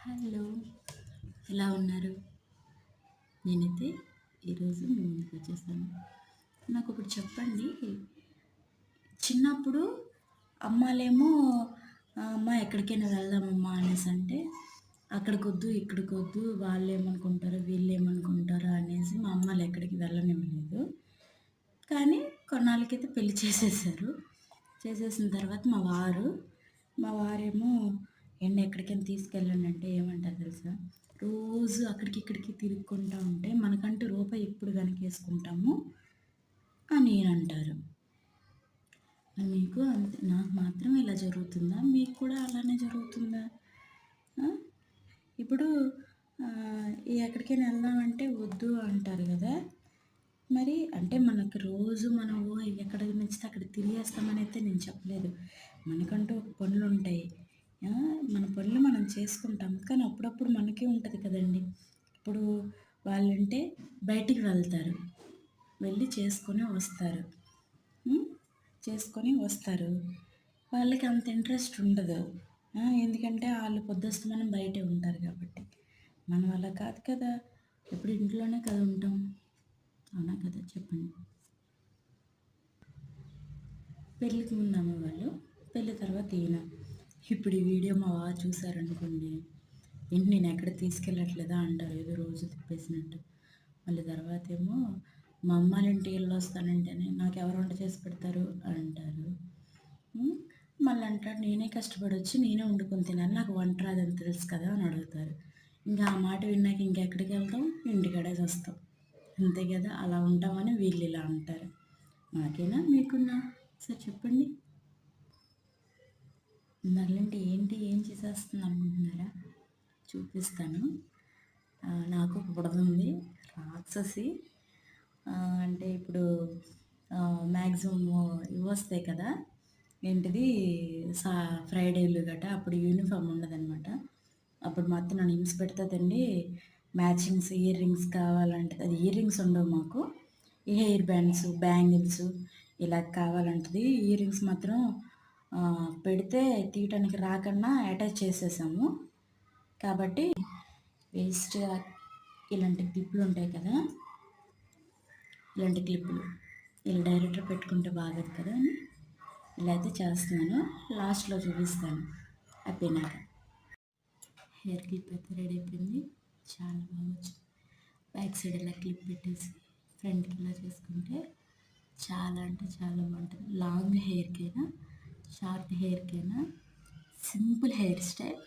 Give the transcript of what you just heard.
Hello, ఎలా ఉన్నారు? నేనైతే ఈరోజు మీ ముందుకు వచ్చేసాను. నాకు ఒకటి చెప్పండి. చిన్నప్పుడు అమ్మాలేమో అమ్మ ఎక్కడికైనా వెళ్దామమ్మా అనేసి అంటే, అక్కడికొద్దు ఇక్కడికొద్దు వాళ్ళు ఏమనుకుంటారో వీళ్ళు ఏమనుకుంటారో అనేసి మా అమ్మలు ఎక్కడికి వెళ్ళనివ్వలేదు. కానీ కొన్నాళ్ళకైతే పెళ్లి చేసేసారు. చేసేసిన తర్వాత మా వారేమో ఏండి ఎక్కడికైనా తీసుకెళ్ళండి అంటే ఏమంటారు తెలుసా? రోజు అక్కడికి ఇక్కడికి తిరుక్కుంటా ఉంటే మనకంటూ రూపాయి ఎప్పుడు వెనకేసుకుంటాము అని అంటారు. మరి మీకు అంతే, నాకు మాత్రం ఇలా జరుగుతుందా? మీకు కూడా అలానే జరుగుతుందా? ఆ? ఇప్పుడు ఎక్కడికైనా వెళ్దామంటే వద్దు అంటారు కదా! మరి అంటే మనకు రోజు మనము ఎక్కడికి నచ్చితే అక్కడ తిరిగేస్తామని అయితే నేను చెప్పలేదు. మనకంటూ ఒక పనులుంటాయి. మన పనులు మనం చేసుకుంటాం. కానీ అప్పుడప్పుడు మనకే ఉంటుంది కదండీ! ఇప్పుడు వాళ్ళంటే బయటికి వెళ్తారు. వెళ్ళి చేసుకొని వస్తారు. చేసుకొని వస్తారు. వాళ్ళకి అంత ఇంట్రెస్ట్ ఉండదు. ఎందుకంటే ఆళ్ళు పొద్దస్తమానం బయటే ఉంటారు కాబట్టి. మనం అలా కాదు కదా! ఎప్పుడు ఇంట్లోనే కదా ఉంటాం. అవునా కదా చెప్పండి. పెళ్ళికి ముందు అమ్మవాళ్ళు, పెళ్ళి తర్వాత ఈయన. ఇప్పుడు ఈ వీడియో మా వారు చూసారనుకోండి, ఏంటి నేను ఎక్కడ తీసుకెళ్ళట్లేదా అంటారు, ఏదో రోజు తిప్పేసినట్టు. మళ్ళీ తర్వాత ఏమో మా అమ్మాళ్ళింటి వెళ్ళొస్తానంటేనే నాకు ఎవరు వంట చేసి పెడతారు అంటారు. మళ్ళీ అంటారు నేనే కష్టపడి వచ్చి నేనే వండుకొని తినాలి, నాకు వంట రాదని తెలుసు కదా అని అడుగుతారు. ఇంకా ఆ మాట విన్నాక ఇంకెక్కడికి వెళ్తాం, ఇంటికాడే వస్తాం. అంతే కదా, అలా ఉంటామని వీళ్ళు ఇలా అంటారు. నాకేనా మీకున్నా? సరే చెప్పండి. నల్లంటే ఏంటి, ఏం చేసేస్తుంది అనుకుంటున్నారా? చూపిస్తాను. నాకు ఒక బుడద ఉంది, రాక్షసి. అంటే ఇప్పుడు మ్యాక్సిమం ఇవి వస్తాయి కదా, ఏంటిది సా ఫ్రైడేలు గట్రా అప్పుడు యూనిఫామ్ ఉండదనమాట. అప్పుడు మా అత్త నన్ను హింస పెడుతుందండి. మ్యాచింగ్స్ ఇయర్ రింగ్స్ కావాలంటే, అది ఇయర్ రింగ్స్ ఉండవు మాకు, ఈ హెయిర్ బ్యాండ్స్ బ్యాంగిల్స్ ఇలా కావాలంటది. ఇయర్ రింగ్స్ మాత్రం పెడితే తీయటానికి రాకుండా అటాచ్ చేసేసాము. కాబట్టి వేస్ట్గా ఇలాంటి క్లిప్పులు ఉంటాయి కదా, ఇలాంటి క్లిప్పులు ఇలా డైరెక్ట్గా పెట్టుకుంటే బాగోదు కదా అని ఇలా అయితే చేస్తున్నాను. లాస్ట్లో చూపిస్తాను అయిపోయినాక. హెయిర్ క్లిప్ అయితే రెడీ అయిపోయింది, చాలా బాగా వచ్చింది. బ్యాక్ సైడ్ ఇలా క్లిప్ పెట్టేసి ఫ్రంట్కి ఇలా చేసుకుంటే చాలా అంటే చాలా బాగుంటుంది. లాంగ్ హెయిర్కైనా షార్ట్ హెయిర్కైనా సింపుల్ హెయిర్ స్టైల్